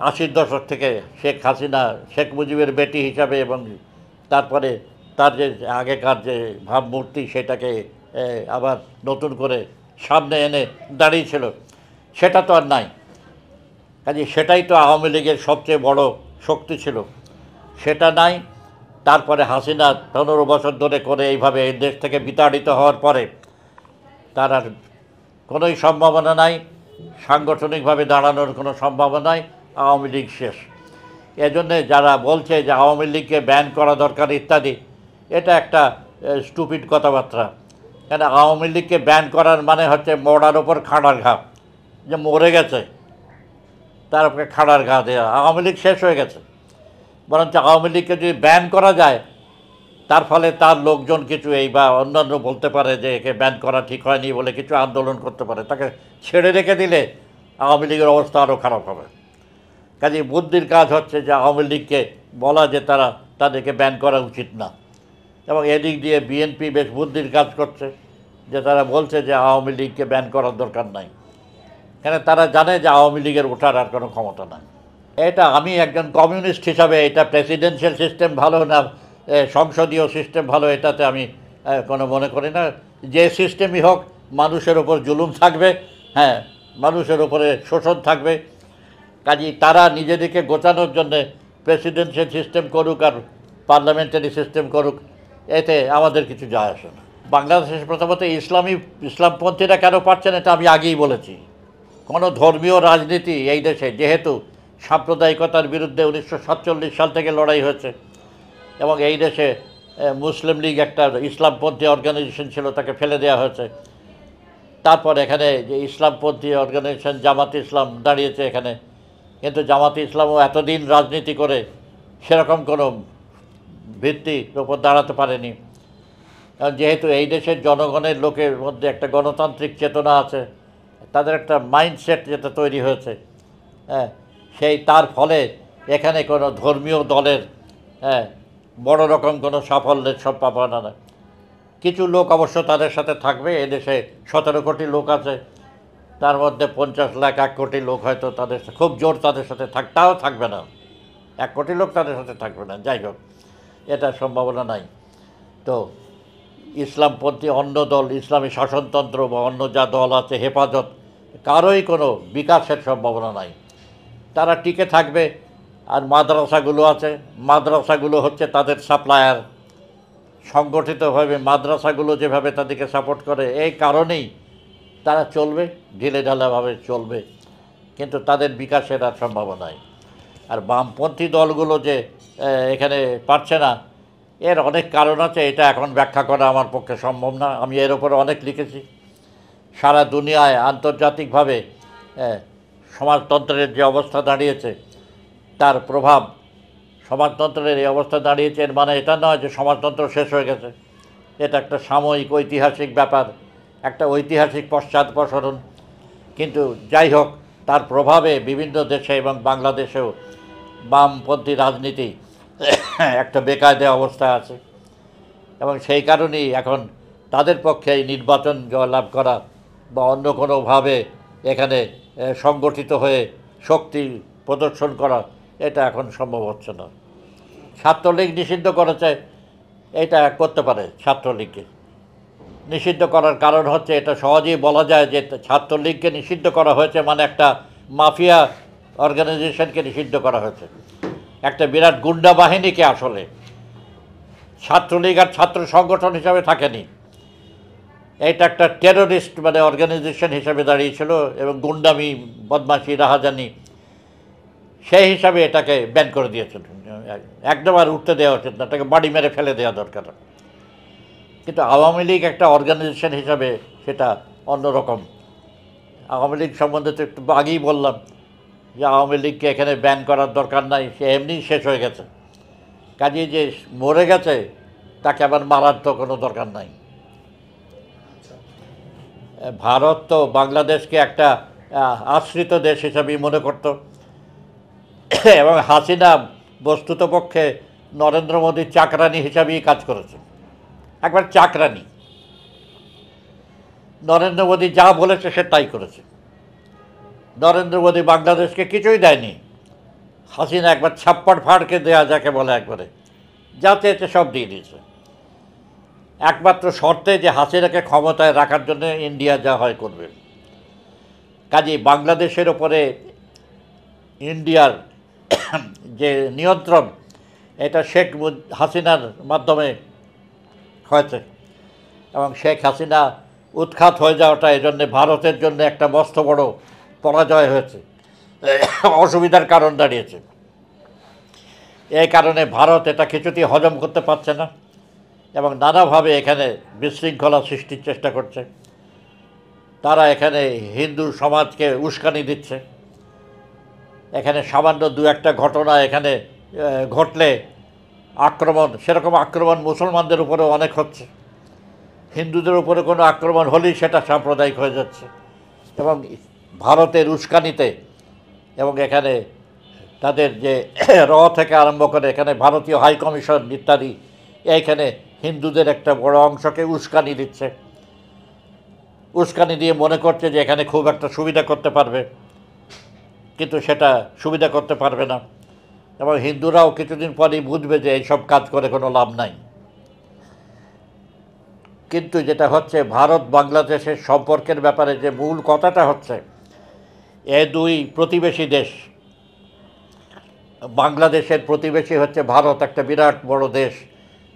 80-র দশক থেকে শেখ হাসিনা শেখ মুজিবের বেটি হিসাবে, এবং তারপরে তার যে আগেকার যে ভাবমূর্তি সেটাকে আবার নতুন করে সামনে এনে দাঁড়িয়েছিল, সেটা তো আর নাই। কাজে সেটাই তো আওয়ামী লীগের সবচেয়ে বড় শক্তি ছিল, সেটা নাই। তারপরে হাসিনা 15 বছর ধরে করে এইভাবে এই দেশ থেকে বিতাড়িত হওয়ার পরে তার আর কোনোই সম্ভাবনা নাই, সাংগঠনিকভাবে দাঁড়ানোর কোনো সম্ভাবনা নাই। আওয়ামী লীগ শেষ। এজন্যে যারা বলছে যে আওয়ামী লীগকে ব্যান করা দরকার ইত্যাদি, এটা একটা স্টুপিড কথাবার্তা। কেন আওয়ামী লীগকে ব্যান করার মানে হচ্ছে মরার ওপর খাড়ার ঘা, যে মরে গেছে তার উপরে খাড়ার ঘা দেওয়া। আওয়ামী লীগ শেষ হয়ে গেছে। বরঞ্চ আওয়ামী লীগকে যদি ব্যান করা যায়, তার ফলে তার লোকজন কিছু এই বা অন্যান্য বলতে পারে যে একে ব্যান করা ঠিক হয়নি বলে কিছু আন্দোলন করতে পারে। তাকে ছেড়ে রেখে দিলে আওয়ামী লীগের অবস্থা আরও খারাপ হবে। কাজে বুদ্ধির কাজ হচ্ছে যে আওয়ামী লীগকে বলা যে তাদেরকে ব্যান করা উচিত না। এবং এদিক দিয়ে বিএনপি বেশ বুদ্ধির কাজ করছে, যে তারা বলছে যে আওয়ামী লীগকে ব্যান করার দরকার নাই। কেন তারা জানে যে আওয়ামী লীগের ওঠার আর কোনো ক্ষমতা নাই। এটা আমি একজন কমিউনিস্ট হিসাবে, এটা প্রেসিডেন্সিয়াল সিস্টেম ভালো না সংসদীয় সিস্টেম ভালো, এটাতে আমি কোনো মনে করি না। যে সিস্টেমই হোক, মানুষের ওপর জুলুম থাকবে, হ্যাঁ, মানুষের ওপরে শোষণ থাকবে। কাজেই তারা নিজেদেরকে গোছানোর জন্যে প্রেসিডেন্সিয়াল সিস্টেম করুক আর পার্লামেন্টারি সিস্টেম করুক, এতে আমাদের কিছু যায় আসে না। বাংলাদেশে প্রথমত ইসলামপন্থীরা কেন পারছেন এটা আমি আগেই বলেছি। কোনো ধর্মীয় রাজনীতি এই দেশে, যেহেতু সাম্প্রদায়িকতার বিরুদ্ধে 1947 সাল থেকে লড়াই হয়েছে, এবং এই দেশে মুসলিম লীগ একটা ইসলামপন্থী অর্গানাইজেশন ছিল, তাকে ফেলে দেওয়া হয়েছে। তারপর এখানে যে ইসলামপন্থী অর্গানাইজেশন জামাতে ইসলাম দাঁড়িয়েছে এখানে, কিন্তু জামাতে ইসলামও এতদিন রাজনীতি করে সেরকম কোনো ভিত্তির উপর দাঁড়াতে পারেনি। কারণ যেহেতু এই দেশের জনগণের লোকের মধ্যে একটা গণতান্ত্রিক চেতনা আছে, তাদের একটা মাইন্ডসেট যেটা তৈরি হয়েছে, হ্যাঁ, তার ফলে এখানে কোনো ধর্মীয় দলের বড় রকম কোনো সাফল্যের সম্ভাবনা না। কিছু লোক অবশ্য তাদের সাথে থাকবে। এদেশে 17 কোটি লোক আছে, তার মধ্যে 50 লাখ 1 কোটি লোক হয়তো তাদের খুব জোর তাদের সাথে তাও থাকবে না। 1 কোটি লোক তাদের সাথে থাকবে না। যাই হোক, এটা সম্ভাবনা নাই। তো ইসলামপন্থী অন্য দল, ইসলামী শাসনতন্ত্র বা অন্য যা দল আছে, হেফাজত, কারোই কোনো বিকাশের সম্ভাবনা নাই। তারা টিকে থাকবে। আর মাদ্রাসাগুলো আছে, মাদ্রাসাগুলো হচ্ছে তাদের সাপ্লায়ার। সংগঠিতভাবে মাদ্রাসাগুলো যেভাবে তাদেরকে সাপোর্ট করে, এই কারণেই তারা চলবে, ঢিলে ঢালাভাবে চলবে, কিন্তু তাদের বিকাশের আর সম্ভাবনা নাই। আর বামপন্থী দলগুলো যে এখানে পারছে না, এর অনেক কারণ আছে, এটা এখন ব্যাখ্যা করা আমার পক্ষে সম্ভব না। আমি এর উপরে অনেক লিখেছি। সারা দুনিয়ায় আন্তর্জাতিকভাবে সমাজতন্ত্রের যে অবস্থা দাঁড়িয়েছে, তার প্রভাব, সমাজতন্ত্রের এই অবস্থা দাঁড়িয়েছে এর মানে এটা নয় যে সমাজতন্ত্র শেষ হয়ে গেছে। এটা একটা সাময়িক ঐতিহাসিক ব্যাপার, একটা ঐতিহাসিক পশ্চাদপসরণ। কিন্তু যাই হোক, তার প্রভাবে বিভিন্ন দেশে এবং বাংলাদেশেও বামপন্থী রাজনীতি একটা বেকায়দা অবস্থায় আছে, এবং সেই কারণেই এখন তাদের পক্ষে এই নির্বাচন জয়লাভ করা বা অন্য কোনোভাবে এখানে সংগঠিত হয়ে শক্তি প্রদর্শন করা, এটা এখন সম্ভব হচ্ছে না। ছাত্রলীগ নিষিদ্ধ করেছে, এটা করতে পারে। ছাত্রলীগকে নিষিদ্ধ করার কারণ হচ্ছে, এটা সহজেই বলা যায় যে ছাত্রলীগকে নিষিদ্ধ করা হয়েছে মানে একটা মাফিয়া অর্গানাইজেশনকে নিষিদ্ধ করা হয়েছে, একটা বিরাট গুন্ডা বাহিনীকে। আসলে ছাত্রলীগ আর ছাত্র সংগঠন হিসাবে থাকেনি, এটা একটা টেরোরিস্ট মানে অর্গানাইজেশন হিসাবে দাঁড়িয়েছিল, এবং গুন্ডামি, বদমাশি, রাহাজানি, সেই হিসাবে এটাকে ব্যান করে দিয়েছিল। একদম আর উঠতে দেওয়া উচিত না, এটাকে বাড়ি মেরে ফেলে দেওয়া দরকার। কিন্তু আওয়ামী লীগ একটা অর্গানাইজেশন হিসাবে সেটা অন্যরকম। আওয়ামী লীগ সম্বন্ধে তো একটু আগেই বললাম যে আওয়ামী লীগকে এখানে ব্যান করার দরকার নাই, সে এমনিই শেষ হয়ে গেছে। কাজেই যে মরে গেছে তাকে আবার মারার তো কোনো দরকার নাই। ভারত তো বাংলাদেশকে একটা আশ্রিত দেশ হিসাবেই মনে করত, এবং হাসিনা বস্তুতপক্ষে নরেন্দ্র মোদীর চাকরানি হিসাবেই কাজ করেছে, একবার চাকরানি। নরেন্দ্র মোদী যা বলেছে সে তাই করেছে। নরেন্দ্র মোদী বাংলাদেশকে কিছুই দেয়নি, হাসিনা একবার ছাপ্পড় ফাড়কে দেয়া যাকে বলে, একবারে যা চেয়েছে সব দিয়ে দিয়েছে। একমাত্র শর্তে যে হাসিনাকে ক্ষমতায় রাখার জন্য ইন্ডিয়া যা হয় করবে। কাজেই বাংলাদেশের ওপরে ইন্ডিয়ার যে নিয়ন্ত্রণ, এটা শেখ হাসিনার মাধ্যমে হয়েছে, এবং শেখ হাসিনা উৎখাত হয়ে যাওয়াটা এজন্যে ভারতের জন্য একটা মস্ত বড় পরাজয় হয়েছে, অসুবিধার কারণ দাঁড়িয়েছে। এই কারণে ভারত এটা কিছুতেই হজম করতে পারছে না, এবং নানাভাবে এখানে বিশৃঙ্খলা সৃষ্টির চেষ্টা করছে। তারা এখানে হিন্দু সমাজকে উস্কানি দিচ্ছে। এখানে সামান্য দু একটা ঘটনা এখানে ঘটলে আক্রমণ, সেরকম আক্রমণ মুসলমানদের উপরেও অনেক হচ্ছে। হিন্দুদের উপরে কোনো আক্রমণ হলেই সেটা সাম্প্রদায়িক হয়ে যাচ্ছে, এবং ভারতের উস্কানিতে, এবং এখানে তাদের যে থেকে আরম্ভ করে এখানে ভারতীয় হাই কমিশন ইত্যাদি, এইখানে হিন্দুদের একটা বড় অংশকে উস্কানি দিচ্ছে। উস্কানি দিয়ে মনে করছে যে এখানে খুব একটা সুবিধা করতে পারবে, কিন্তু সেটা সুবিধা করতে পারবে না, এবং হিন্দুরাও কিছুদিন পরেই বুঝবে যে এইসব কাজ করে কোনো লাভ নাই। কিন্তু যেটা হচ্ছে, ভারত বাংলাদেশের সম্পর্কের ব্যাপারে যে মূল কথাটা হচ্ছে, এ দুই প্রতিবেশী দেশ। বাংলাদেশের প্রতিবেশী হচ্ছে ভারত, একটা বিরাট বড় দেশ,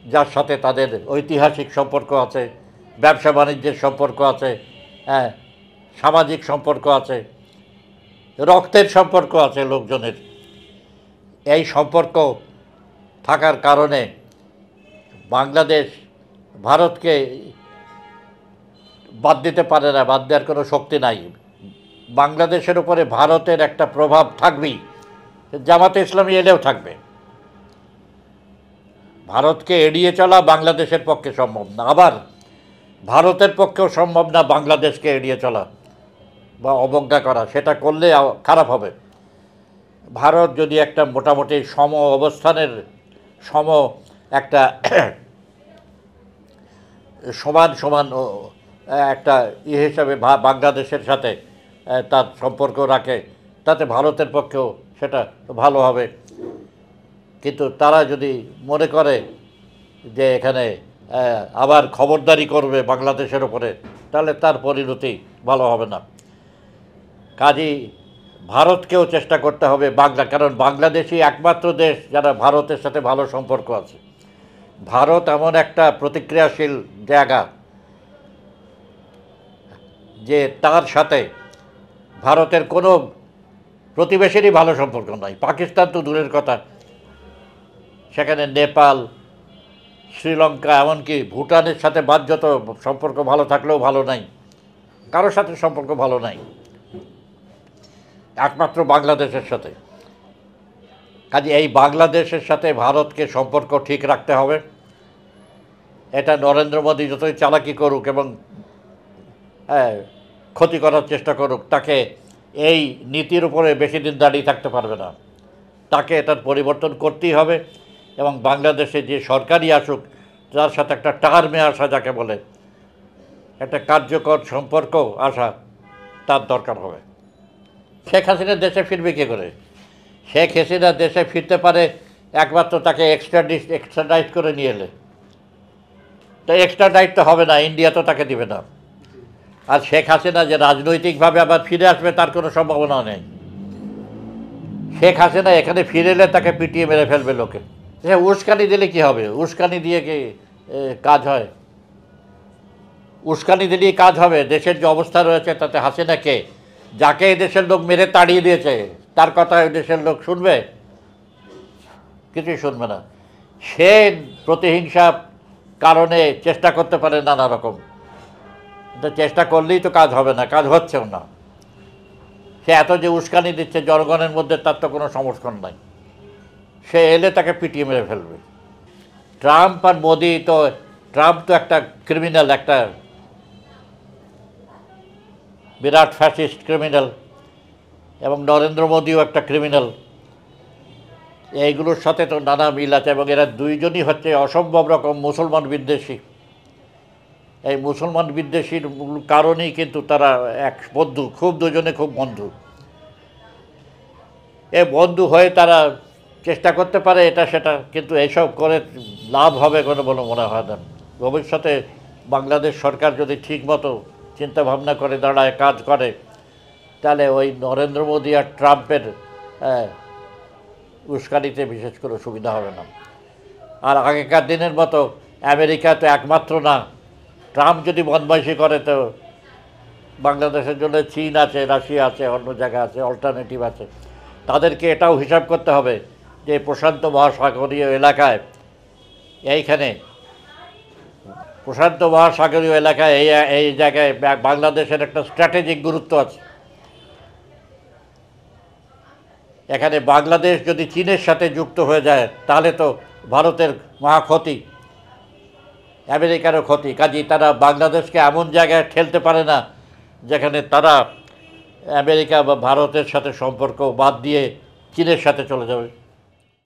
যার সাথে তাদের ঐতিহাসিক সম্পর্ক আছে, ব্যবসা বাণিজ্যের সম্পর্ক আছে, হ্যাঁ, সামাজিক সম্পর্ক আছে, রক্তের সম্পর্ক আছে লোকজনের। এই সম্পর্ক থাকার কারণে বাংলাদেশ ভারতকে বাদ দিতে পারে না, বাদ দেওয়ার কোনো শক্তি নাই। বাংলাদেশের উপরে ভারতের একটা প্রভাব থাকবেই, জামাতে ইসলামী এলেও থাকবে। ভারতকে এড়িয়ে চলা বাংলাদেশের পক্ষে সম্ভব না, আবার ভারতের পক্ষেও সম্ভব না বাংলাদেশকে এড়িয়ে চলা বা অবজ্ঞা করা। সেটা করলে খারাপ হবে। ভারত যদি একটা মোটামুটি সম অবস্থানের একটা সমান সমান একটা হিসাবে বাংলাদেশের সাথে তার সম্পর্ক রাখে, তাতে ভারতের পক্ষেও সেটা ভালো হবে। কিন্তু তারা যদি মনে করে যে এখানে আবার খবরদারি করবে বাংলাদেশের ওপরে, তাহলে তার পরিণতি ভালো হবে না। কাজেই ভারতকেও চেষ্টা করতে হবে কারণ বাংলাদেশই একমাত্র দেশ যারা ভারতের সাথে ভালো সম্পর্ক আছে। ভারত এমন একটা প্রতিক্রিয়াশীল জায়গা যে তার সাথে ভারতের কোনো প্রতিবেশীরই ভালো সম্পর্ক নাই, পাকিস্তান তো দূরের কথা, সেখানে নেপাল, শ্রীলঙ্কা, এমনকি ভুটানের সাথে বাহ্যত সম্পর্ক ভালো থাকলেও ভালো নাই, কারোর সাথে সম্পর্ক ভালো নাই, একমাত্র বাংলাদেশের সাথে। কাজে এই বাংলাদেশের সাথে ভারতকে সম্পর্ক ঠিক রাখতে হবে। এটা নরেন্দ্র মোদী যতই চালাকি করুক এবং ক্ষতি করার চেষ্টা করুক, তাকে এই নীতির উপরে বেশি দিন দাঁড়িয়ে থাকতে পারবে না। তাকে এটার পরিবর্তন করতেই হবে এবং বাংলাদেশে যে সরকারই আসুক তার সাথে একটা টার্মে আসা, যাকে বলে একটা কার্যকর সম্পর্ক আসা, তার দরকার হবে। শেখ হাসিনা দেশে ফিরবে কী করে? শেখ হাসিনা দেশে ফিরতে পারে একমাত্র তাকে এক্সট্রাডাইট করে নিয়ে এলে। তো এক্সট্রাডাইট তো হবে না, ইন্ডিয়া তো তাকে দিবে না। আর শেখ হাসিনা যে রাজনৈতিকভাবে আবার ফিরে আসবে তার কোনো সম্ভাবনা নেই। শেখ হাসিনা এখানে ফিরে এলে তাকে পিটিয়ে মেরে ফেলবে লোকে। হ্যাঁ, উস্কানি দিলে কি হবে? উস্কানি দিয়ে কি কাজ হয়? উস্কানি দিলেই কাজ হবে? দেশের যে অবস্থা রয়েছে তাতে হাসিনাকে, যাকে এই দেশের লোক মেরে তাড়িয়ে দিয়েছে, তার কথা এই দেশের লোক শুনবে? কিছুই শুনবে না। সে প্রতিহিংসা কারণে চেষ্টা করতে পারে নানা রকম, কিন্তু চেষ্টা করলেই তো কাজ হবে না, কাজ হচ্ছেও না। সে এত যে উস্কানি দিচ্ছে জনগণের মধ্যে, তার তো কোনো সমর্থন নাই। সে এলে তাকে পিটিয়ে মেরে ফেলবে। ট্রাম্প আর মোদি তো, ট্রাম্প তো একটা ক্রিমিনাল, একটা বিরাট ফ্যাসিস্ট ক্রিমিনাল, এবং নরেন্দ্র মোদিও একটা ক্রিমিনাল। এইগুলোর সাথে তো নানা মিল আছে, এবং এরা দুইজনই হচ্ছে অসম্ভব রকম মুসলমান বিদ্বেষী। এই মুসলমান বিদ্বেষীর কারণেই কিন্তু তারা এক বন্ধু, খুব দুজনে খুব বন্ধু। এই বন্ধু হয়ে তারা চেষ্টা করতে পারে এটা সেটা, কিন্তু এইসব করে লাভ হবে কোনো বলে মনে হয় না। ভবিষ্যতে বাংলাদেশ সরকার যদি ঠিকমতো চিন্তাভাবনা করে দাঁড়ায়, কাজ করে, তাহলে ওই নরেন্দ্র মোদী আর ট্রাম্পের উস্কানিতে বিশেষ করে সুবিধা হবে না। আর আগেকার দিনের মতো আমেরিকা তো একমাত্র না। ট্রাম্প যদি বদমাইশি করে তো বাংলাদেশের জন্য চীন আছে, রাশিয়া আছে, অন্য জায়গা আছে, অল্টারনেটিভ আছে। তাদেরকে এটাও হিসাব করতে হবে যে প্রশান্ত মহাসাগরীয় এলাকায়, এইখানে প্রশান্ত মহাসাগরীয় এলাকায় এই জায়গায় বাংলাদেশের একটা স্ট্র্যাটেজিক গুরুত্ব আছে। এখানে বাংলাদেশ যদি চীনের সাথে যুক্ত হয়ে যায় তাহলে তো ভারতের মহা ক্ষতি, আমেরিকারও ক্ষতি। কাজেই তারা বাংলাদেশকে এমন জায়গায় ঠেলতে পারে না যেখানে তারা আমেরিকা বা ভারতের সাথে সম্পর্ক বাদ দিয়ে চীনের সাথে চলে যাবে।